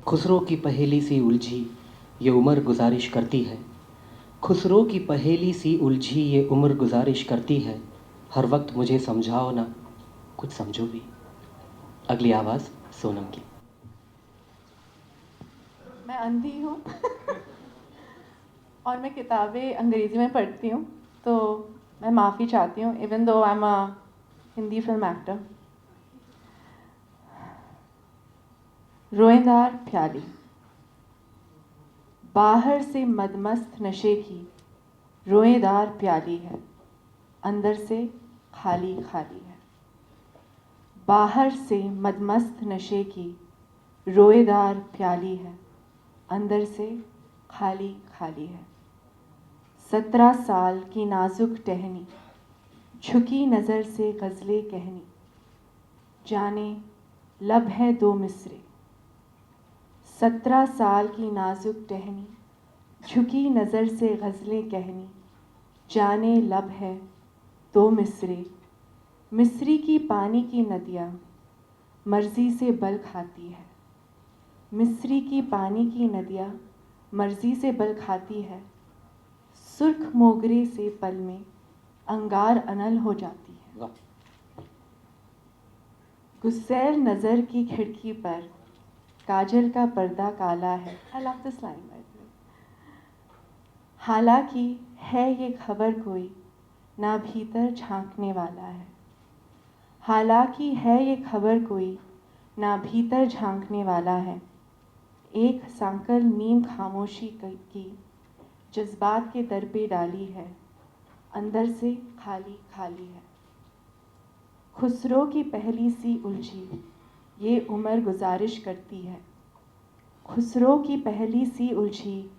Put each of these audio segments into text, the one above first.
खुसरो की पहेली सी उलझी ये उम्र गुजारिश करती है। खुसरो की पहेली सी उलझी ये उम्र गुजारिश करती है। हर वक्त मुझे समझाओ ना, कुछ समझो भी। अगली आवाज़ सोनम की। मैं अंधी हूँ और मैं किताबें अंग्रेज़ी में पढ़ती हूँ, तो मैं माफ़ी चाहती हूँ even though I am a Hindi film actor. रोएदार प्याली, बाहर से मदमस्त नशे की रोएदार प्याली है, अंदर से खाली खाली है। बाहर से मदमस्त नशे की रोएदार प्याली है, अंदर से खाली खाली है। 17 साल की नाजुक टहनी, झुकी नज़र से गज़लें कहनी, जाने लब है दो मिसरे। 17 साल की नाजुक टहनी, झुकी नज़र से गज़लें कहनी, जाने लब है दो मिसरे। मिस्री की पानी की नदियाँ मर्ज़ी से बल खाती है। मिस्री की पानी की नदियाँ मर्ज़ी से बल खाती है। सुर्ख मोगरे से पल में अंगार अनल हो जाती है। गुस्सैल नज़र की खिड़की पर काजल का पर्दा काला है। I love this line by the way. हालांकि है ये खबर कोई ना भीतर झांकने वाला है। हालांकि है ये खबर कोई ना भीतर झांकने वाला है। एक सांकल नीम खामोशी की जज्बात के दर पे डाली है, अंदर से खाली खाली है। खुसरो की पहली सी उलझी ये उम्र गुजारिश करती है। खुसरो की पहली सी उलझी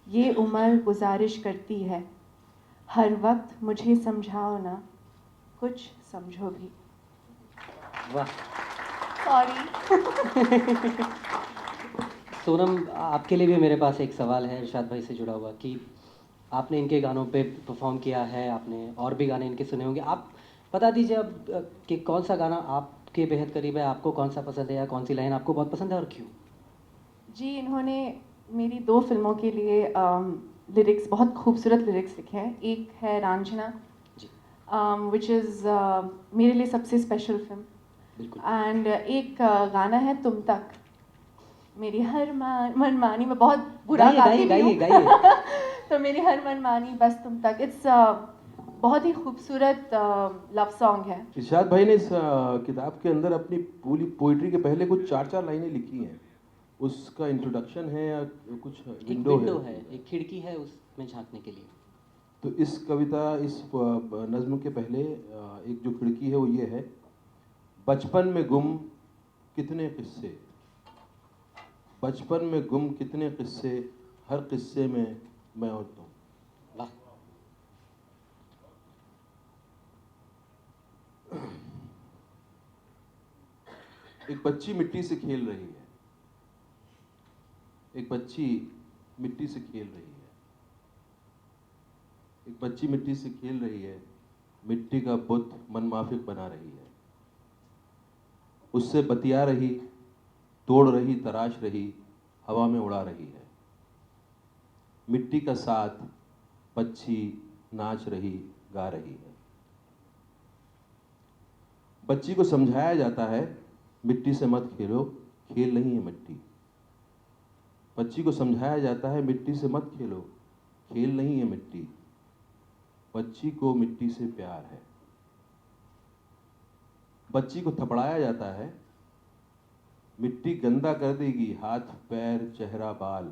ये उम्र गुजारिश करती है। हर वक्त मुझे समझाओ ना, कुछ समझो भी। वाह। सॉरी। सोनम, आपके लिए भी मेरे पास एक सवाल है इरशाद भाई से जुड़ा हुआ कि आपने इनके गानों पे परफॉर्म किया है, आपने और भी गाने इनके सुने होंगे। आप बता दीजिए अब कि कौन सा गाना आपके बेहद करीब है, आपको कौन सा पसंद है या कौन सी लाइन आपको बहुत पसंद है और क्यों? जी, इन्होंने मेरी 2 फ़िल्मों के लिए लिरिक्स, बहुत खूबसूरत लिरिक्स लिखे हैं। एक है रांझना, जी विच इज़ मेरे लिए सबसे स्पेशल फ़िल्म। बिल्कुल। एंड एक गाना है तुम तक। मेरी हर मनमानी, मैं बहुत बुरा गाइए गाती गाइए भी हूँ। गाइए गाइए। तो मेरी हर मनमानी बस तुम तक, इट्स बहुत ही खूबसूरत लव सॉन्ग है। इरशाद भाई ने इस किताब के अंदर अपनी पूरी पोइट्री के पहले कुछ 4-4 लाइनें लिखी हैं। उसका इंट्रोडक्शन है या कुछ एक विंडो है? विंडो है, एक खिड़की है उसमें झांकने के लिए। तो इस कविता, इस नज़्म के पहले एक जो खिड़की है वो ये है: बचपन में गुम कितने किस्से, बचपन में गुम कितने किस्से, हर किस्से में मैं और तुम। वाह। एक बच्ची मिट्टी से खेल रही है, एक बच्ची मिट्टी से खेल रही है, एक बच्ची मिट्टी से खेल रही है, मिट्टी का बुत मनमाफिक बना रही है, उससे बतिया रही, तोड़ रही, तराश रही, हवा में उड़ा रही है। मिट्टी का साथ बच्ची नाच रही, गा रही है। बच्ची को समझाया जाता है, मिट्टी से मत खेलो, खेल नहीं है मिट्टी। बच्ची को समझाया जाता है, मिट्टी से मत खेलो, खेल नहीं है मिट्टी। बच्ची को मिट्टी से प्यार है। बच्ची को थपड़ाया जाता है, मिट्टी गंदा कर देगी, हाथ पैर चेहरा बाल,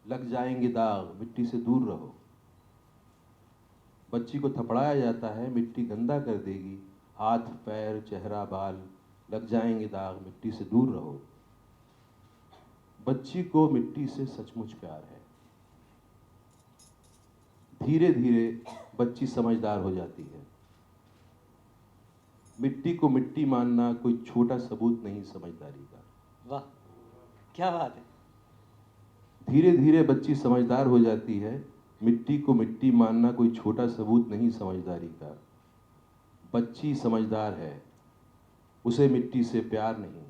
लग जाएंगे दाग, मिट्टी से दूर रहो। बच्ची को थपड़ाया जाता है, मिट्टी गंदा कर देगी, हाथ पैर चेहरा बाल, लग जाएंगे दाग, मिट्टी से दूर रहो। बच्ची को मिट्टी से सचमुच प्यार है। धीरे धीरे बच्ची समझदार हो जाती है। मिट्टी को मिट्टी मानना कोई छोटा सबूत नहीं समझदारी का। वाह, क्या बात है। धीरे धीरे बच्ची समझदार हो जाती है। मिट्टी को मिट्टी मानना कोई छोटा सबूत नहीं समझदारी का। बच्ची समझदार है, उसे मिट्टी से प्यार नहीं,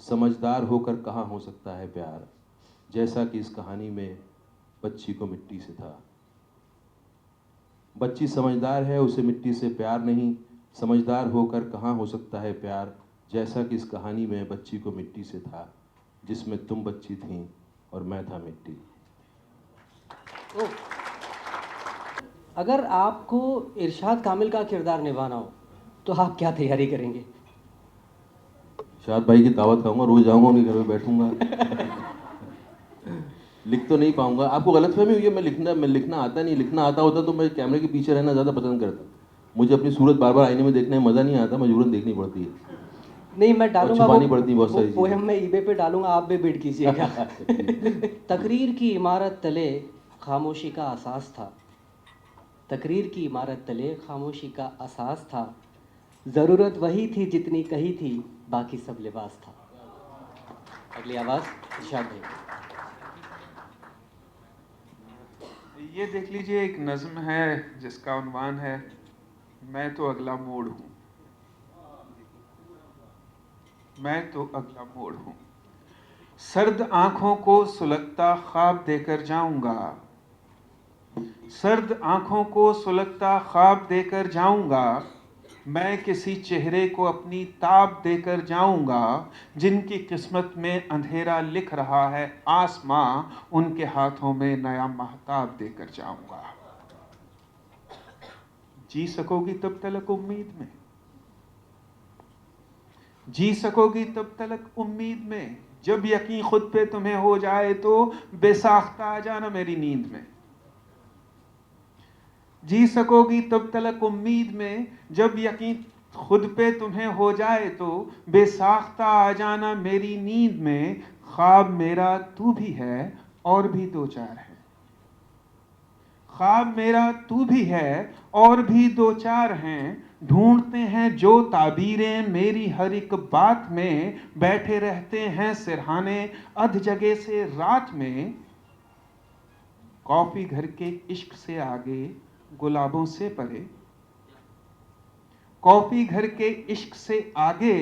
समझदार होकर कहाँ हो सकता है प्यार, जैसा कि इस कहानी में बच्ची को मिट्टी से था। बच्ची समझदार है, उसे मिट्टी से प्यार नहीं। समझदार होकर कहाँ हो सकता है प्यार, जैसा कि इस कहानी में बच्ची को मिट्टी से था, जिसमें तुम बच्ची थीं और मैं था मिट्टी। अगर आपको इरशाद कामिल का किरदार निभाना हो तो आप क्या तैयारी करेंगे? शाद भाई की दावत खाऊंगा, रोज जाऊंगा उनके घर में बैठूंगा। लिख तो नहीं पाऊंगा। आपको गलतफहमी हुई है, मैं लिखना आता नहीं। लिखना आता होता तो मैं कैमरे के पीछे रहना ज़्यादा पसंद करता। मुझे अपनी सूरत बार बार आईने में देखने में मज़ा नहीं आता, मजबूरन देखनी पड़ती है। नहीं, मैं डालूंगा, छुपानी पड़ती है बहुत सारी चीज़ें। पोएम में ईबे पे डालूंगा, आप भी बिड कीजिएगा। तकरीर की इमारत तले खामोशी का असास था। तकरीर की इमारत तले खामोशी का असास था। ज़रूरत वही थी जितनी कही थी, बाकी सब लिबास था। अगली आवाज़ इरशाद भाई। ये देख लीजिए, एक नज़्म है जिसका उन्वान है मैं तो अगला मोड़ हूँ। मैं तो अगला मोड़ हूँ। सर्द आंखों को सुलगता ख्वाब देकर जाऊंगा। सर्द आंखों को सुलगता ख्वाब देकर जाऊंगा। मैं किसी चेहरे को अपनी ताब देकर जाऊंगा। जिनकी किस्मत में अंधेरा लिख रहा है आसमां, उनके हाथों में नया महताब देकर जाऊंगा। जी सकोगी तब तलक उम्मीद में, जी सकोगी तब तलक उम्मीद में। जब यकीन खुद पे तुम्हें हो जाए तो बेसाख्ता आ जाना मेरी नींद में। जी सकोगी तब तलक उम्मीद में, जब यकीन खुद पे तुम्हें हो जाए तो बेसाख्ता आ जाना मेरी नींद में। ख्वाब मेरा तू भी है और भी दो चार है। ख्वाब मेरा तू भी है और भी दो चार हैं। ढूंढते हैं जो ताबीरें मेरी हर एक बात में। बैठे रहते हैं सिरहाने अध जगह से रात में। कॉफी घर के इश्क से आगे गुलाबों से परे। कॉफी घर के इश्क से आगे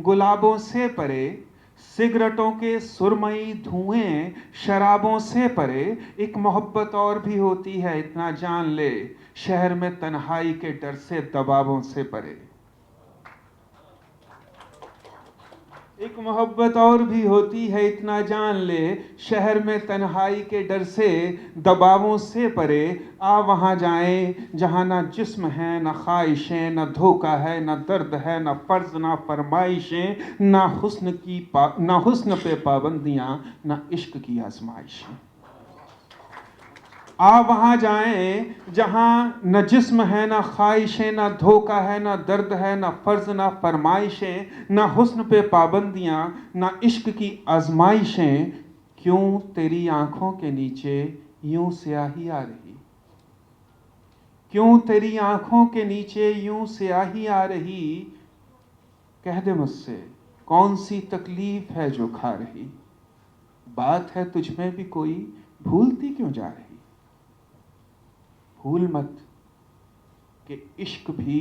गुलाबों से परे। सिगरेटों के सुरमई धुएं शराबों से परे। एक मोहब्बत और भी होती है इतना जान ले, शहर में तन्हाई के डर से दबावों से परे। एक मोहब्बत और भी होती है इतना जान ले, शहर में तन्हाई के डर से दबावों से परे। आ वहाँ जाएं जहाँ ना जिस्म है ना ख्वाहिशें, ना धोखा है ना दर्द है ना फर्ज ना फरमाइशें, ना हुस्न पे पाबंदियाँ ना इश्क की आजमाइशें। आ वहाँ जाएं जहाँ न जिस्म है ना ख्वाहिशें, ना धोखा है ना दर्द है ना फर्ज ना फरमाइशें, ना हुस्न पे पाबंदियाँ ना इश्क की आजमाइशें। क्यों तेरी आंखों के नीचे यूं स्याही आ रही, क्यों तेरी आंखों के नीचे यूं स्याही आ रही। कह दे मुझसे कौन सी तकलीफ है जो खा रही। बात है तुझ में भी कोई भूलती क्यों जा रही। भूल मत कि इश्क भी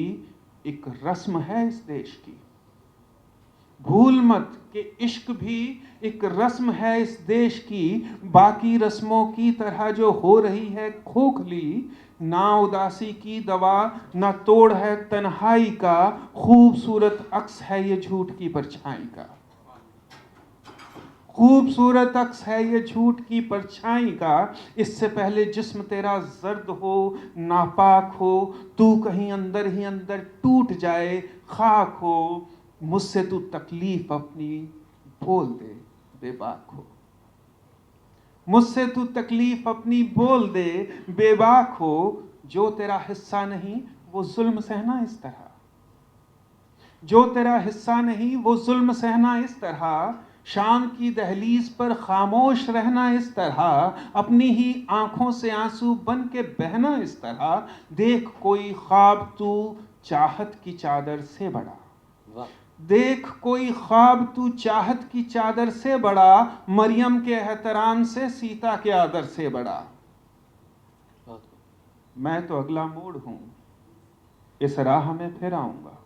एक रस्म है इस देश की। भूल मत कि इश्क भी एक रस्म है इस देश की। बाकी रस्मों की तरह जो हो रही है खोखली, ना उदासी की दवा ना तोड़ है तन्हाई का। खूबसूरत अक्स है ये झूठ की परछाई का। खूबसूरत अक्स है ये झूठ की परछाई का। इससे पहले जिस्म तेरा जर्द हो नापाक हो, तू कहीं अंदर ही अंदर टूट जाए खाक हो। मुझसे तू तकलीफ अपनी बोल दे बेबाक हो। मुझसे तू तकलीफ अपनी बोल दे बेबाक हो। जो तेरा हिस्सा नहीं वो जुल्म सहना इस तरह, जो तेरा हिस्सा नहीं वो जुल्म सहना इस तरह। शाम की दहलीज पर खामोश रहना इस तरह, अपनी ही आंखों से आंसू बन के बहना इस तरह। देख कोई ख्वाब तू चाहत की चादर से बड़ा, देख कोई ख्वाब तू चाहत की चादर से बड़ा। मरियम के एहतराम से सीता के आदर से बड़ा। मैं तो अगला मोड़ हूं, इस राह में फिर आऊंगा।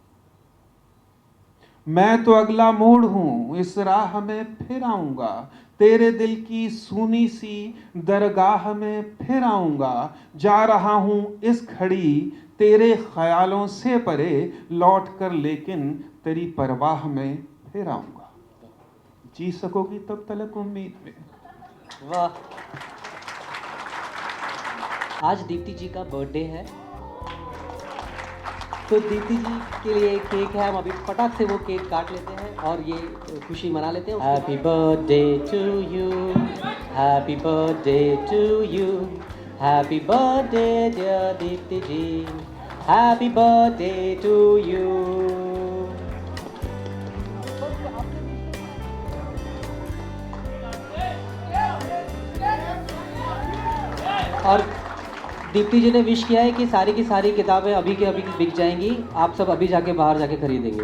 मैं तो अगला मोड़ हूँ, इस राह में फिर आऊँगा, तेरे दिल की सूनी सी दरगाह में फिर आऊँगा, जा रहा हूँ इस घड़ी तेरे ख्यालों से परे, लौट कर लेकिन तेरी परवाह में फिर आऊँगा। जी सकोगी तब तलक उम्मीद में। वाह। आज दीप्ति जी का बर्थडे है, तो दीप्ति जी के लिए एक केक है, हम अभी फटाक से वो केक काट लेते हैं और ये खुशी मना लेते हैं। Happy birthday to you, happy birthday to you, happy birthday dear Dipti ji, happy birthday to you. और दीप्ति जी ने विश किया है कि सारी की सारी किताबें अभी के अभी बिक जाएंगी, आप सब अभी जाके बाहर जाके खरीदेंगे।